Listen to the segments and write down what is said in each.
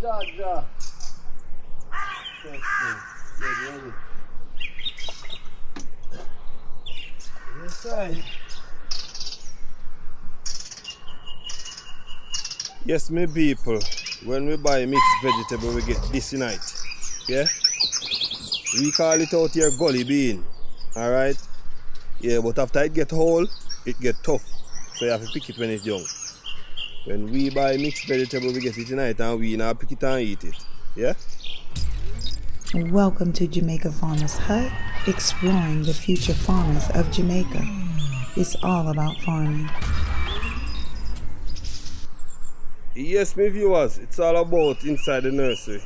Jaja. Ready. Yes, I. Yes, my people, when we buy mixed vegetable, we get this in it. Yeah? We call it out here gully bean. Alright? Yeah, but after it get whole, it get tough. So you have to pick it when it's young. When we buy mixed vegetable, we get it in it and we now pick it and eat it. Yeah? Welcome to Jamaica Farmers Hut, exploring the future farmers of Jamaica. It's all about farming. Yes, my viewers, it's all about inside the nursery.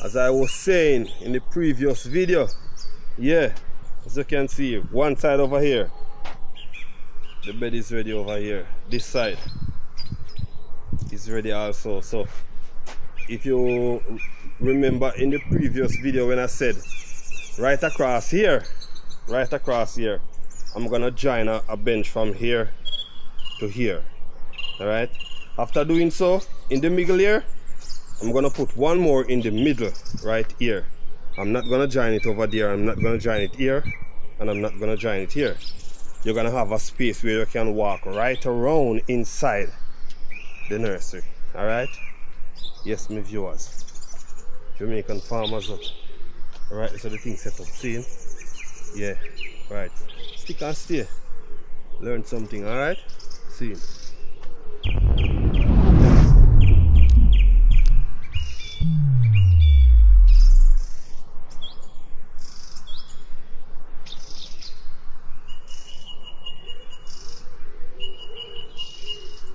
As I was saying in the previous video, yeah, as you can see, one side over here, the bed is ready over here. This side is ready also. So if you remember in the previous video when I said right across here, I'm gonna join a bench from here to here. Alright, after doing so, in the middle here, I'm gonna put one more in the middle right here. I'm not gonna join it over there, I'm not gonna join it here, and I'm not gonna join it here. You're gonna have a space where you can walk right around inside the nursery. Alright? Yes, my viewers, Jamaican farmers up. Alright, so the thing set up, see? Yeah, right. Stick and stay. Learn something, alright? See.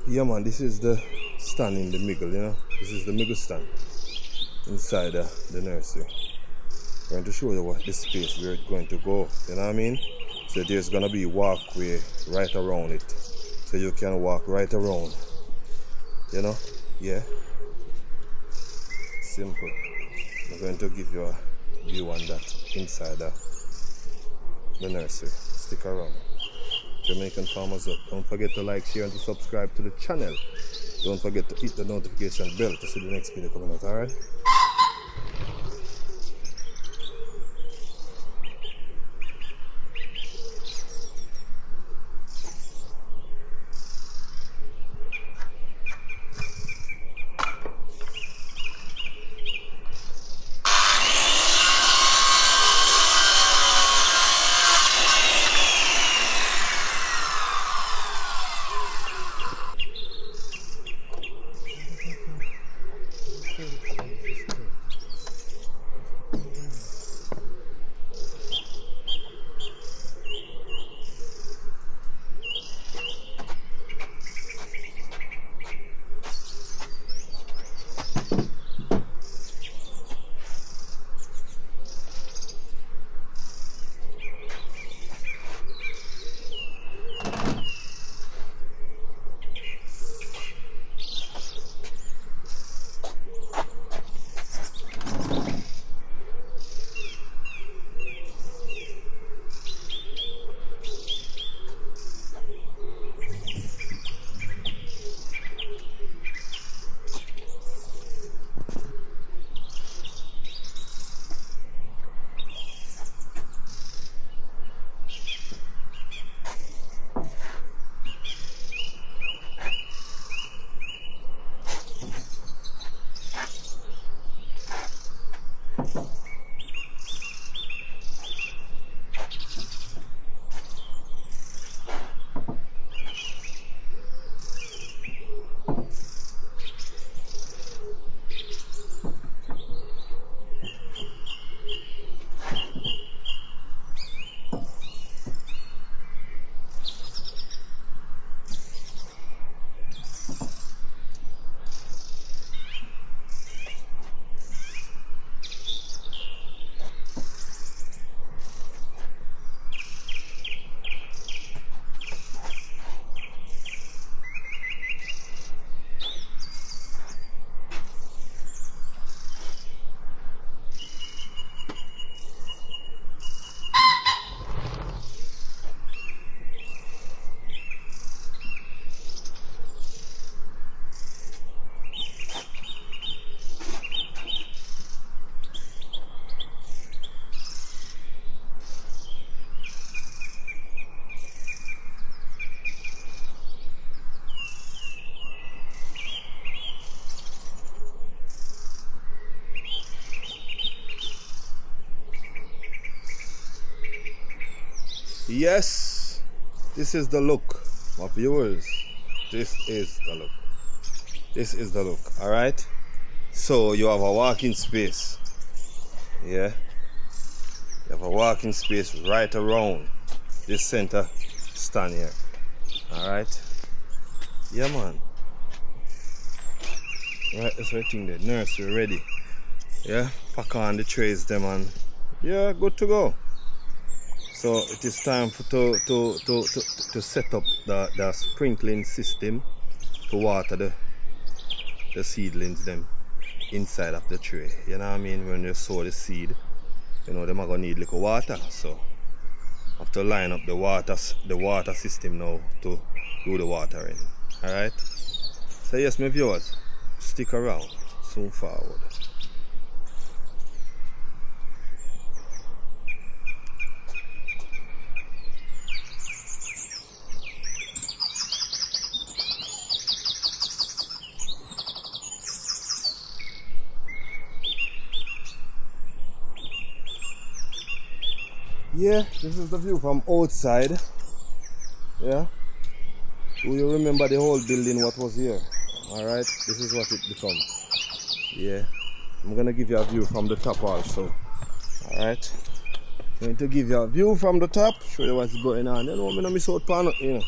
Yeah man, this is the stand in the middle, you know. This is the middle stand inside the nursery. I'm going to show you what this space where it's going to go, you know what I mean? So there's gonna be a walkway right around it. So you can walk right around. You know? Yeah. Simple. I'm going to give you a view on that inside the nursery. Stick around. Jamaican Farmers Up. Don't forget to like, share, and to subscribe to the channel. Don't forget to hit the notification bell to see the next video coming out, alright? Yes, this is the look, my viewers. This is the look. This is the look. All right. So you have a walking space. Yeah. You have a walking space right around this center stand here. All right. Yeah, man. Right, that's what I think the nursery ready. Yeah, pack on the trays them and yeah, good to go. So it is time for to set up the sprinkling system to water the seedlings them inside of the tray. You know what I mean? When you sow the seed, you know them are gonna need little water. So I have to line up the water system now to do the watering. Alright? So yes, my viewers, stick around, soon forward. Yeah, this is the view from outside. Yeah. Do you remember the whole building what was here? Alright, this is what it become. Yeah. I'm gonna give you a view from the top also. Alright. Going to give you a view from the top, show you what's going on. You know, I'm gonna miss out on it, you know.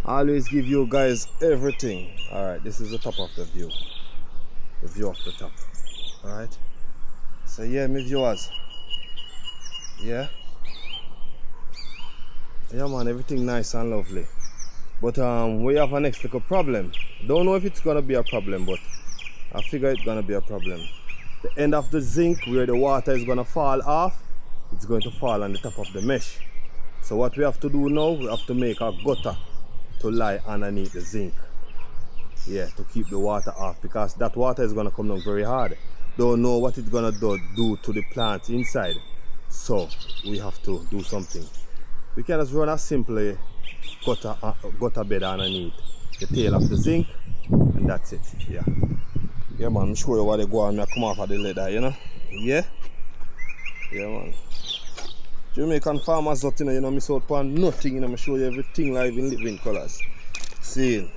I always give you guys everything. Alright, this is the top of the view. The view of the top. Alright. So yeah, my viewers. Yeah. Yeah man, everything nice and lovely. But we have an next little problem. Don't know if it's gonna be a problem, but I figure it's gonna be a problem. The end of the zinc where the water is gonna fall off, it's going to fall on the top of the mesh. So what we have to do now, we have to make a gutter to lie underneath the zinc. Yeah, to keep the water off, because that water is gonna come down very hard. Don't know what it's gonna do to the plants inside. So we have to do something. We can just run a simple gutter bed underneath the tail of the zinc, and that's it. Yeah. Yeah man, I'm show you what they go on. I come off of the leather, you know? Yeah? Yeah man. Jamaican farmers out, you know, miss out upon nothing, you know, I show you everything live in living colours. See.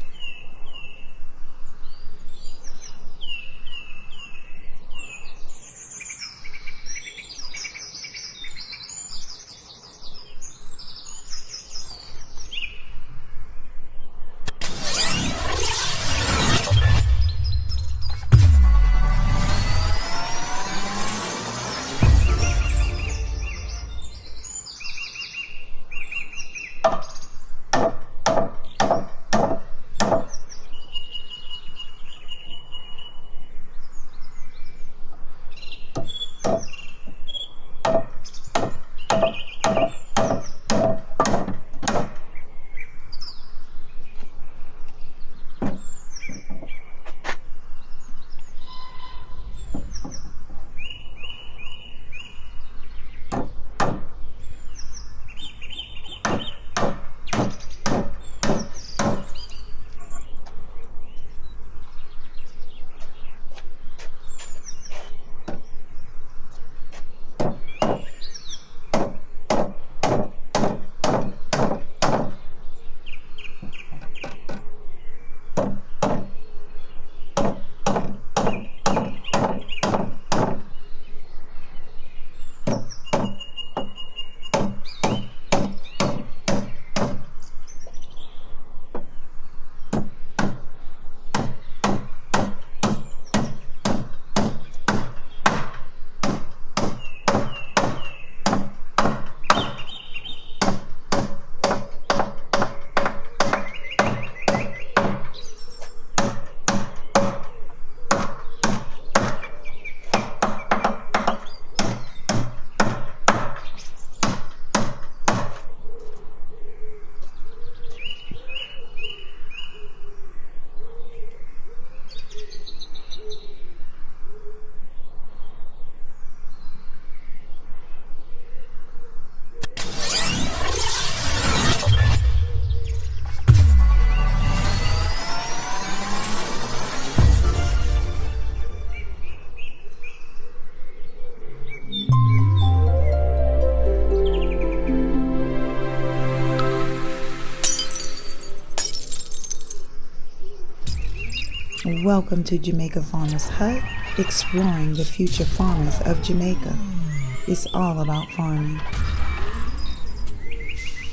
Welcome to Jamaica Farmers Hut, exploring the future farmers of Jamaica. It's all about farming.